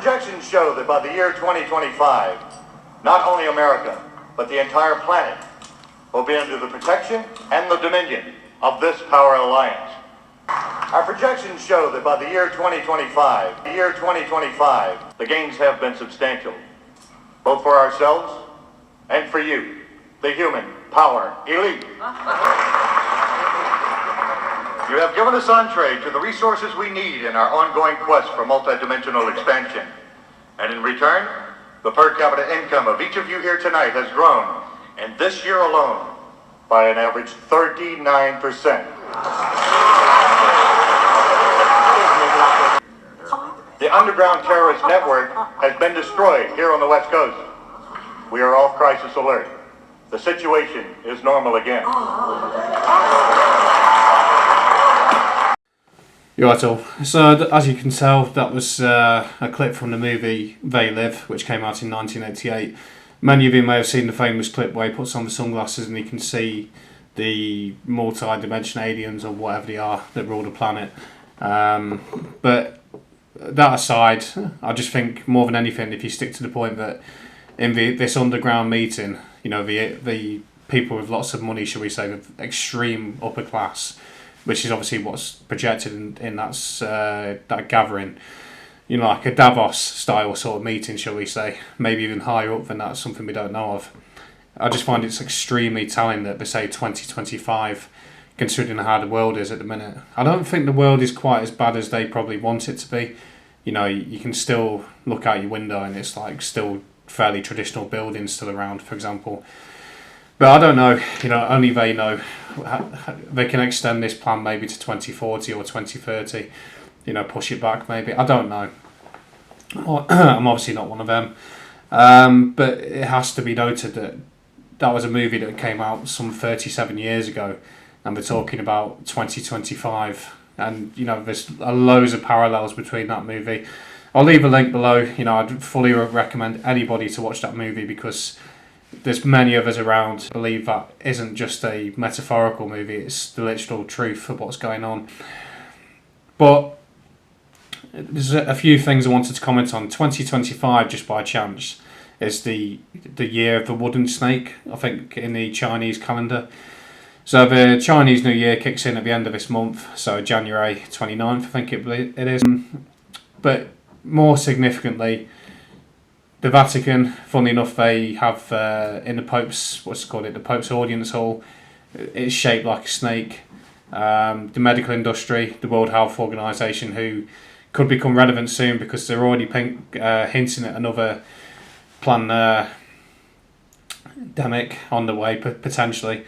projections show that by the year 2025, not only America, but the entire planet will be under the protection and the dominion of this power alliance. Our projections show that by the year 2025, the gains have been substantial, both for ourselves and for you, the human power elite. You have given us entree to the resources we need in our ongoing quest for multidimensional expansion. And in return, the per capita income of each of you here tonight has grown, in this year alone, by an average 39%. The underground terrorist network has been destroyed here on the West Coast. We are off crisis alert. The situation is normal again. You're right, all. So, as you can tell, that was a clip from the movie They Live, which came out in 1988. Many of you may have seen the famous clip where he puts on the sunglasses and he can see the multi-dimensional aliens or whatever they are that rule the planet. But that aside, I just think more than anything, if you stick to the point that in this underground meeting, you know, the people with lots of money, shall we say, with extreme upper class, which is obviously what's projected in that gathering, you know, like a Davos style sort of meeting, shall we say, maybe even higher up than that, something we don't know of. I just find it's extremely telling that they say 2025, considering how the world is at the minute. I don't think the world is quite as bad as they probably want it to be. You know, you can still look out your window and it's like still fairly traditional buildings still around, for example. But I don't know, you know, only they know. They can extend this plan maybe to 2040 or 2030, you know, push it back maybe. I don't know. I'm obviously not one of them. But it has to be noted that that was a movie that came out some 37 years ago, and we're talking about 2025. And, you know, there's loads of parallels between that movie. I'll leave a link below. You know, I'd fully recommend anybody to watch that movie because there's many of us around believe that isn't just a metaphorical movie, it's the literal truth of what's going on. But there's a few things I wanted to comment on. 2025, just by chance, is the year of the wooden snake, I think, in the Chinese calendar. So the Chinese New Year kicks in at the end of this month, so January 29th, I think it is. But more significantly, the Vatican, funnily enough, they have in the Pope's, the Pope's audience hall, it's shaped like a snake. The medical industry, the World Health Organization, who could become relevant soon because they're already hinting at another pandemic on the way, potentially.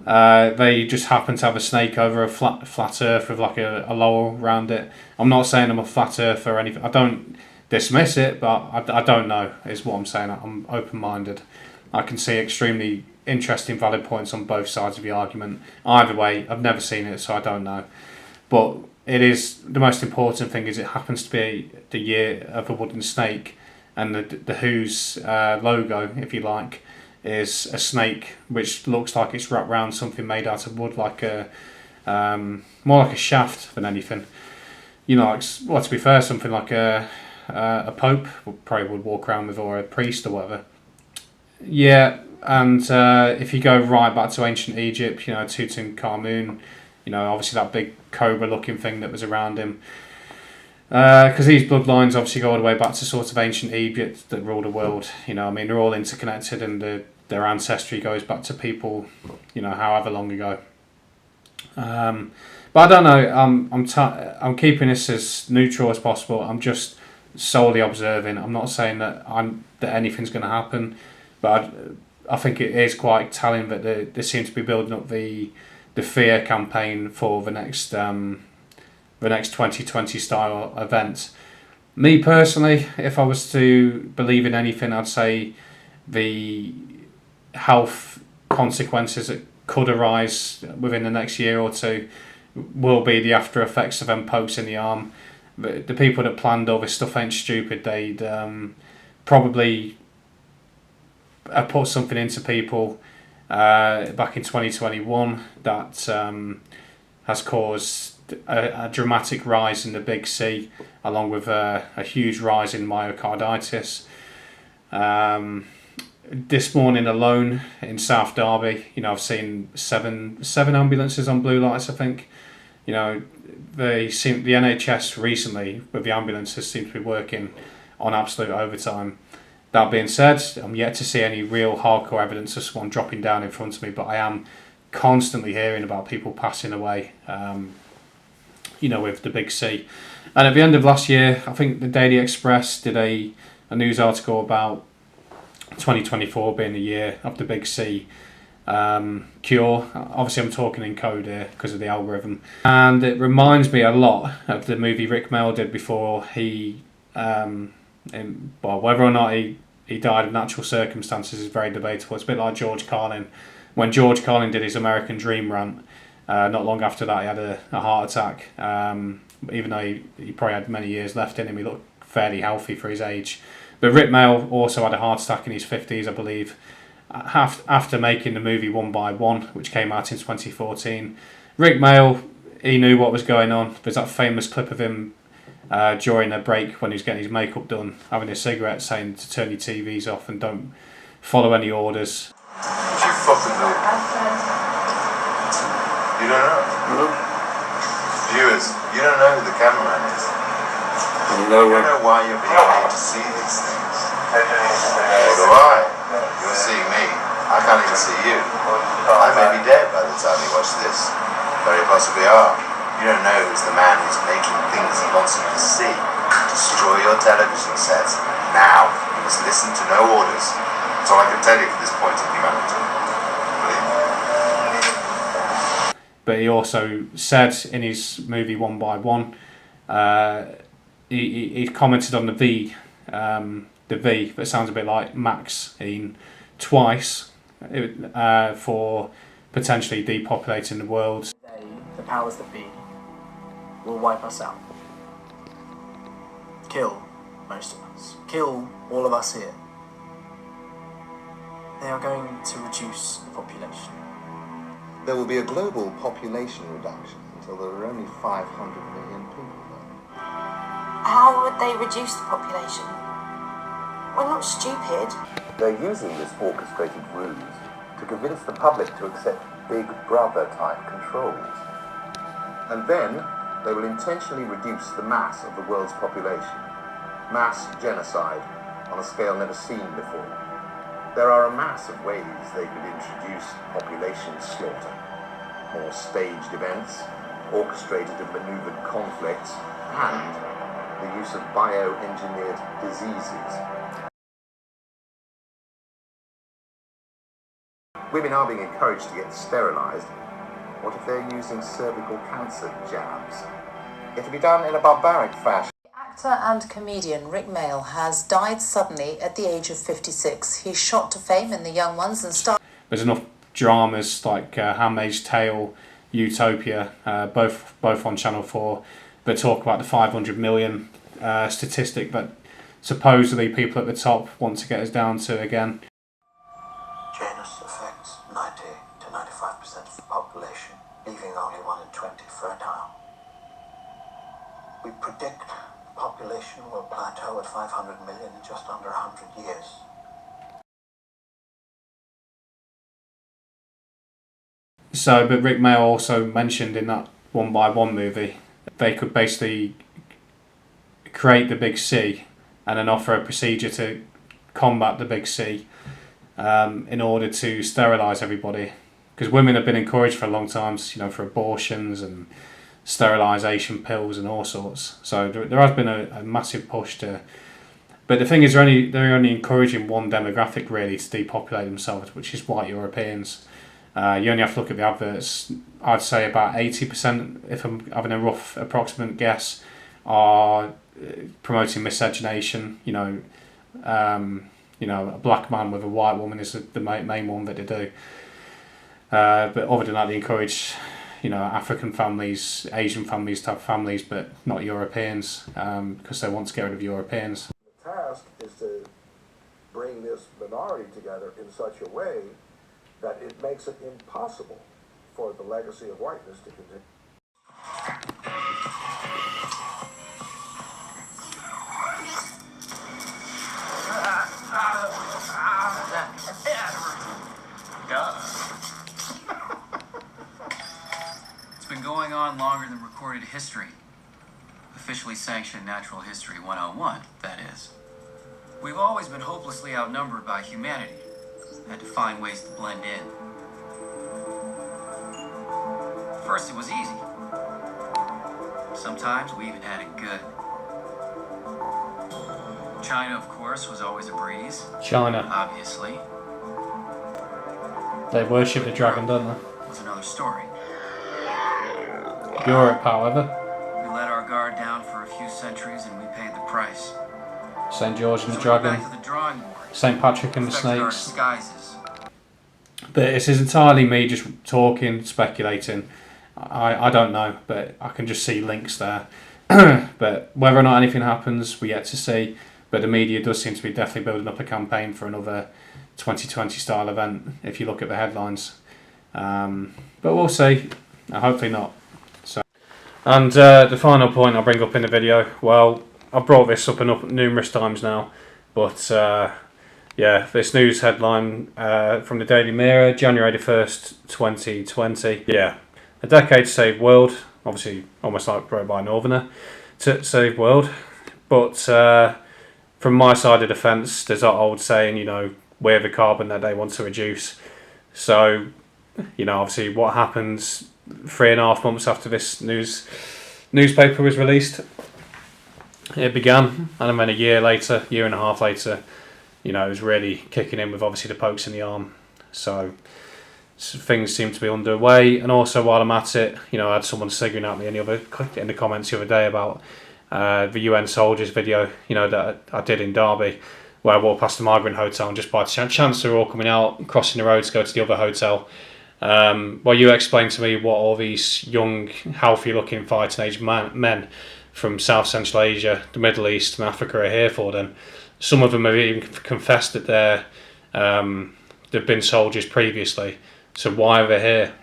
They just happen to have a snake over a flat earth with like a laurel around it. I'm not saying I'm a flat earther or anything. I don't dismiss it, but I don't know is what I'm saying. I'm open-minded. I can see extremely interesting, valid points on both sides of the argument. Either way, I've never seen it, so I don't know. But it is the most important thing is it happens to be the year of a wooden snake, and the WHO's logo, if you like, is a snake which looks like it's wrapped around something made out of wood, like a more like a shaft than anything. You know, well, to be fair, something like a pope probably would walk around with, or a priest or whatever. Yeah, and if you go right back to ancient Egypt, you know, Tutankhamun, you know, obviously that big cobra-looking thing that was around him. Because these bloodlines obviously go all the way back to sort of ancient Egypt that ruled the world. You know, I mean, they're all interconnected, and their ancestry goes back to people, you know, however long ago. But I don't know. I'm keeping this as neutral as possible. I'm just solely observing. I'm not saying that anything's going to happen, but I think it is quite telling that they seem to be building up the fear campaign for the next 2020 style event. Me personally, if I was to believe in anything, I'd say the health consequences that could arise within the next year or two will be the after effects of them pokes in the arm. The people that planned all this stuff ain't stupid. They'd probably put something into people back in 2021 that has caused a dramatic rise in the big C, along with a huge rise in myocarditis. This morning alone in South Derby, I've seen seven ambulances on blue lights, I think. The NHS recently with the ambulances seem to be working on absolute overtime. That being said, I'm yet to see any real hardcore evidence of someone dropping down in front of me, but I am constantly hearing about people passing away, with the big C. And at the end of last year, I think the Daily Express did a news article about 2024 being the year of the big C cure. Obviously, I'm talking in code here because of the algorithm. And it reminds me a lot of the movie Rick Mayall did before he, whether or not he died of natural circumstances is very debatable. It's a bit like George Carlin. When George Carlin did his American Dream rant, not long after that he had a heart attack. Even though he probably had many years left in him, he looked fairly healthy for his age. But Rick Mayall also had a heart attack in his 50s, I believe, after making the movie One by One, which came out in 2014. Rick Mayall, he knew what was going on. There's that famous clip of him during a break when he was getting his makeup done, having a cigarette, saying to turn your TVs off and don't follow any orders. What you fucking do? You don't know? No. Viewers, you don't know who the cameraman is. You don't know why you're being made to see these things. Nor do I. You're seeing me. I can't even see you. I may be dead by the time you watch this. Very possibly are. You don't know who's the man who's making things he wants you to see. Destroy your television sets. Now. You must listen to no orders. That's all I can tell you for this point in humanity. Believe me. But he also said in his movie One by One, he commented on the V that sounds a bit like Maxine, twice for potentially depopulating the world. The powers that be will wipe us out. Kill most of us. Kill all of us here. They are going to reduce the population. There will be a global population reduction until there are only 500 million people there. How would they reduce the population? We're not stupid. They're using this orchestrated ruse to convince the public to accept Big Brother type controls. And then they will intentionally reduce the mass of the world's population. Mass genocide on a scale never seen before. There are a mass of ways they could introduce population slaughter. More staged events, orchestrated and maneuvered conflicts, and the use of bioengineered diseases. Women are being encouraged to get sterilised. What if they're using cervical cancer jabs? It'll be done in a barbaric fashion. Actor and comedian Rick Mayall has died suddenly at the age of 56. He shot to fame in The Young Ones and starred. There's enough dramas like Handmaid's Tale, Utopia, both on Channel 4, that talk about the 500 million statistic that supposedly people at the top want to get us down to again. Janus affects 90 to 95% of the population, leaving only 1 in 20 fertile. We predict the population will plateau at 500 million in just under 100 years. So, but Rick Mayall also mentioned in that One by One movie, they could basically create the big C and then offer a procedure to combat the big C in order to sterilise everybody. Because women have been encouraged for a long time, for abortions and sterilisation pills and all sorts. So there has been a massive push to. But the thing is, they're only encouraging one demographic really to depopulate themselves, which is white Europeans. You only have to look at the adverts. I'd say about 80%, if I'm having a rough approximate guess, are promoting miscegenation. A black man with a white woman is the main one that they do. But other than that, they encourage, African families, Asian families to have families, but not Europeans, because they want to get rid of Europeans. The task is to bring this minority together in such a way that it makes it impossible for the legacy of whiteness to continue. up. It's been going on longer than recorded history. Officially sanctioned Natural History 101, that is. We've always been hopelessly outnumbered by humanity. Had to find ways to blend in. First, it was easy. Sometimes we even had it good. China, of course, was always a breeze. China. Obviously. They worship the dragon, don't they? Was another story. Europe, however. We let our guard down for a few centuries and we paid the price. St. George and the So we Dragon. went back to the drawing board. St. Patrick and the Perfected our Snakes. disguises. But this is entirely me just talking, speculating. I don't know, but I can just see links there. But whether or not anything happens, we're yet to see. But the media does seem to be definitely building up a campaign for another 2020 style event, if you look at the headlines. But we'll see. Hopefully not. So, and the final point I'll bring up in the video, well, I've brought this up and up numerous times now, but yeah, this news headline from the Daily Mirror, January the 1st, 2020. Yeah, a decade to save world. Obviously, almost like wrote by a Northerner, to save world. But from my side of the fence, there's that old saying, you know, we're the carbon that they want to reduce. So, you know, obviously what happens 3.5 months after this newspaper was released, it began, and then a year and a half later, you know, it was really kicking in with obviously the pokes in the arm. So things seem to be underway. And also while I'm at it, you know, I had someone signalling at me in the comments the other day about the UN soldiers video, you know, that I did in Derby, where I walked past the Migrant Hotel and just by chance they were all coming out, crossing the road to go to the other hotel. Well, you explained to me what all these young, healthy-looking fighting-age men from South Central Asia, the Middle East and Africa are here for them. Some of them have even confessed that they've been soldiers previously. So why are they here?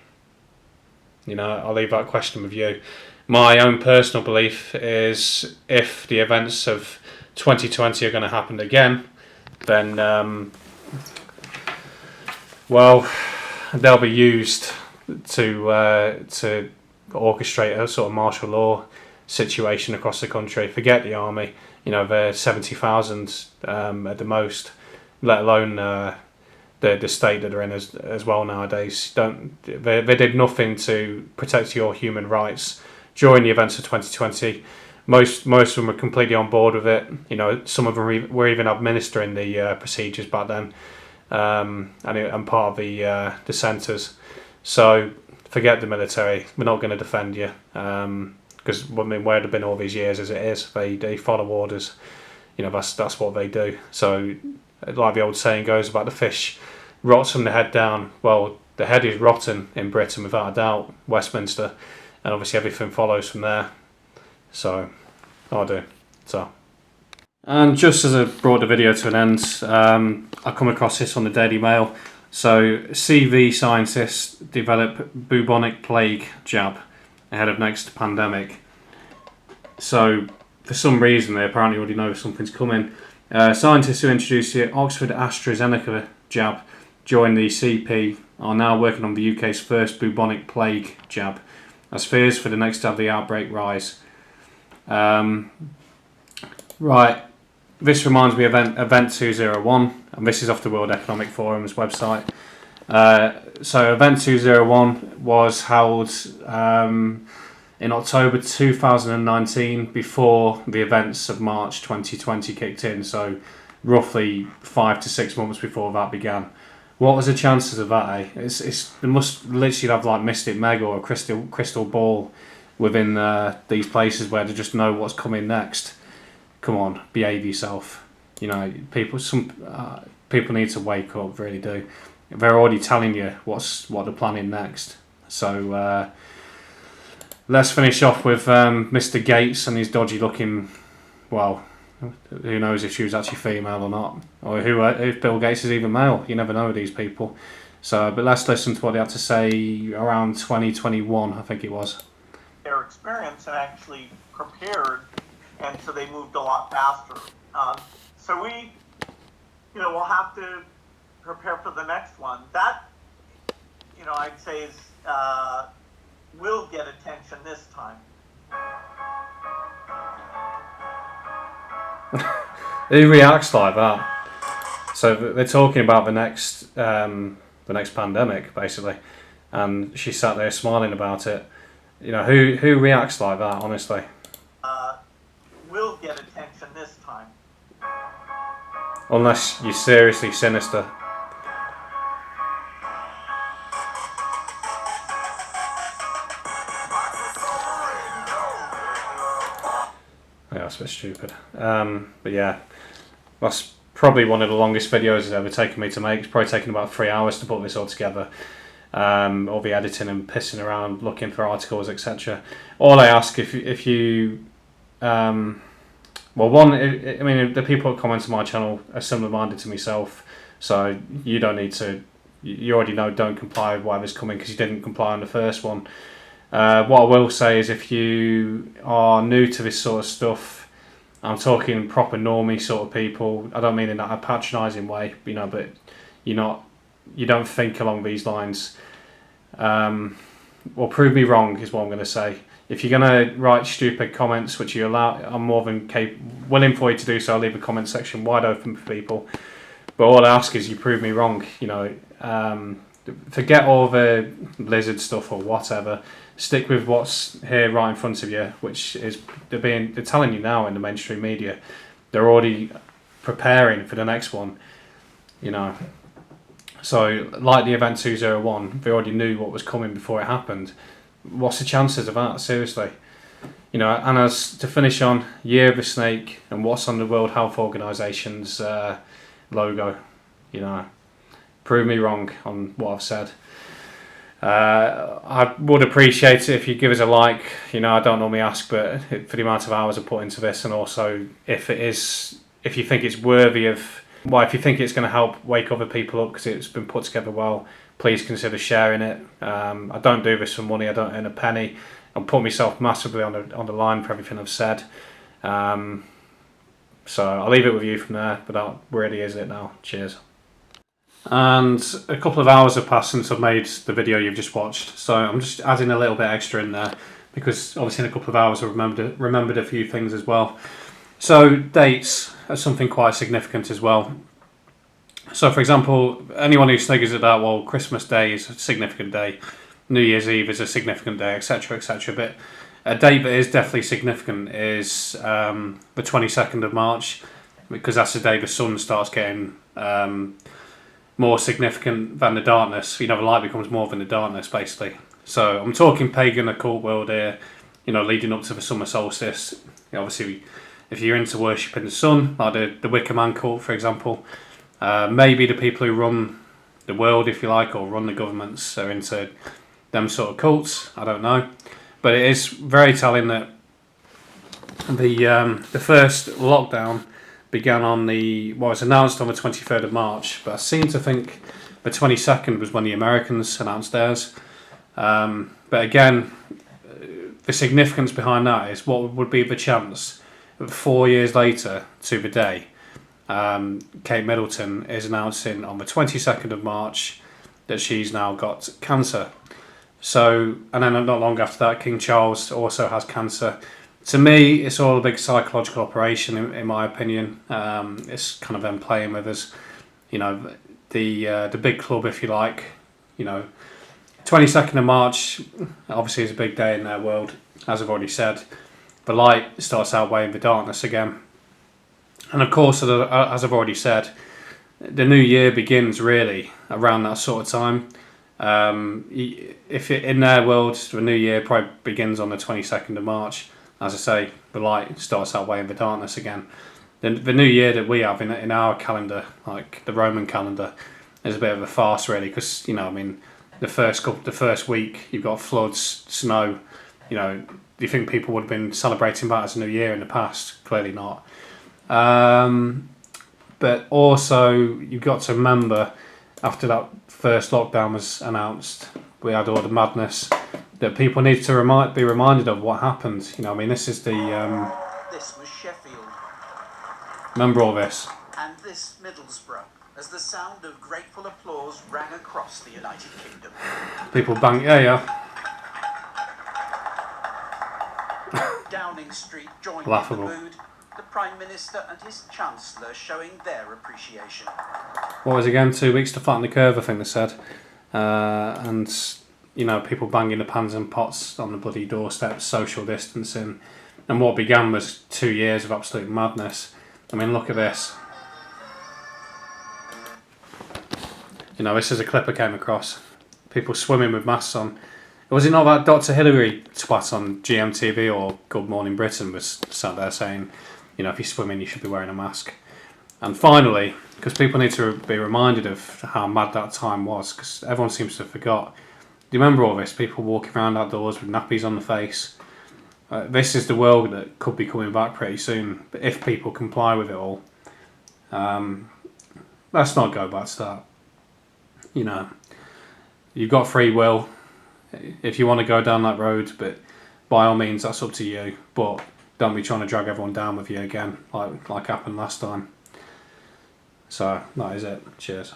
You know, I'll leave that question with you. My own personal belief is if the events of 2020 are going to happen again, then, well, they'll be used to orchestrate a sort of martial law situation across the country. Forget the army, you know, they're 70,000 at the most, let alone the state that they're in as well nowadays. They did nothing to protect your human rights during the events of 2020. Most of them were completely on board with it. You know, some of them were even administering the procedures back then, and part of the centres. So forget the military. We're not going to defend you, because I mean, where they've been all these years as it is, they follow orders. You know, that's what they do. So, like the old saying goes about the fish rots from the head down. Well, the head is rotten in Britain without a doubt, Westminster, and obviously everything follows from there. So, I do. So, and just as I brought the video to an end, I come across this on the Daily Mail. So, CV scientists develop bubonic plague jab ahead of next pandemic. So, for some reason, they apparently already know something's coming. Scientists who introduced the Oxford AstraZeneca jab during the CP are now working on the UK's first bubonic plague jab, as fears for the next to have the outbreak rise. Right, this reminds me of Event 201, and this is off the World Economic Forum's website. So Event 201 was held in October 2019, before the events of March 2020 kicked in, so roughly 5 to 6 months before that began. What was the chances of that, eh? They must literally have like Mystic Meg or a crystal ball within these places where they just know what's coming next. Come on, behave yourself. You know, people need to wake up, really do. They're already telling you what they're planning next. So let's finish off with Mr. Gates and his dodgy looking, well, who knows if she was actually female or not, or if Bill Gates is even male. You never know with these people. So, but let's listen to what they had to say around 2021, I think it was. Their experience and actually prepared, and so they moved a lot faster. So we, we'll have to prepare for the next one. That I'd say is will get attention this time. Who reacts like that? So they're talking about the next pandemic, basically, and she sat there smiling about it. Who reacts like that? Honestly, Will get attention this time. Unless you're seriously sinister. Yeah, that's a bit stupid. But yeah, that's probably one of the longest videos it's ever taken me to make. It's probably taken about 3 hours to put this all together. All the editing and pissing around, looking for articles, etc. All I ask, if you, the people that comment on my channel are similar-minded to myself, so you don't need to. You already know, don't comply with whatever's coming because you didn't comply on the first one. What I will say is, if you are new to this sort of stuff, I'm talking proper normie sort of people. I don't mean in that patronising way, but you don't think along these lines. Well, prove me wrong is what I'm going to say. If you're going to write stupid comments, which you allow, I'm more than willing for you to do so. I'll leave the comment section wide open for people. But all I ask is you prove me wrong. Forget all the Blizzard stuff or whatever. Stick with what's here right in front of you, which is they're telling you now in the mainstream media. They're already preparing for the next one. So, like the Event 201, they already knew what was coming before it happened. What's the chances of that? Seriously. And as to finish on, Year of the Snake and what's on the World Health Organization's logo. Prove me wrong on what I've said. I would appreciate it if you give us a like. I don't normally ask, but for the amount of hours I put into this, and also if you think it's worthy of, if you think it's going to help wake other people up because it's been put together well, please consider sharing it. I don't do this for money. I don't earn a penny. I'm putting myself massively on the line for everything I've said. So I'll leave it with you from there, but that really is it now. Cheers. And a couple of hours have passed since I've made the video you've just watched, so I'm just adding a little bit extra in there because obviously in a couple of hours I've remembered a few things as well. So dates are something quite significant as well. So for example, anyone who sniggers at that, well, Christmas Day is a significant day, New Year's Eve is a significant day, etc, etc. But a date that is definitely significant is the 22nd of March, because that's the day the sun starts getting more significant than the darkness. The light becomes more than the darkness, basically. So I'm talking pagan occult world here, leading up to the summer solstice. Obviously, if you're into worshipping the sun, like the Wicker Man cult, for example, maybe the people who run the world, if you like, or run the governments are into them sort of cults. I don't know. But it is very telling that the first lockdown began on was announced on the 23rd of March, but I seem to think the 22nd was when the Americans announced theirs. But again, the significance behind that is what would be the chance that 4 years later to the day, Kate Middleton is announcing on the 22nd of March that she's now got cancer. So, and then not long after that, King Charles also has cancer. To me, it's all a big psychological operation, in my opinion. It's kind of them playing with us, the big club, if you like. 22nd of March, obviously, is a big day in their world, as I've already said. The light starts outweighing the darkness again. And of course, as I've already said, the new year begins really around that sort of time. If in their world, the new year probably begins on the 22nd of March. As I say, the light starts outweighing the darkness again. The new year that we have in our calendar, like the Roman calendar, is a bit of a farce really, because the first week you've got floods, snow. Do you think people would have been celebrating that as a new year in the past? Clearly not. But also you've got to remember, after that first lockdown was announced, we had all the madness, that people need to be reminded of what happened. This is the... This was Sheffield. Remember all this. And this Middlesbrough. as the sound of grateful applause rang across the United Kingdom. People bang, yeah. Downing Street joined Laughable. in the mood, the Prime Minister and his Chancellor showing their appreciation. What was it again? 2 weeks to flatten the curve, I think they said. And, you know, people banging the pans and pots on the bloody doorstep, social distancing. And what began was 2 years of absolute madness. I mean, look at this. You know, this is a clip I came across. People swimming with masks on. Was it not that Dr. Hillary twat on GMTV or Good Morning Britain was sat there saying, you know, if you're swimming, you should be wearing a mask. And finally, because people need to be reminded of how mad that time was, because everyone seems to have forgot. Do you remember all this? People walking around outdoors with nappies on the face. This is the world that could be coming back pretty soon, but if people comply with it all. Let's not go back to that. You know, you've got free will if you want to go down that road, but by all means, that's up to you. But don't be trying to drag everyone down with you again, like happened last time. So that is it. Cheers.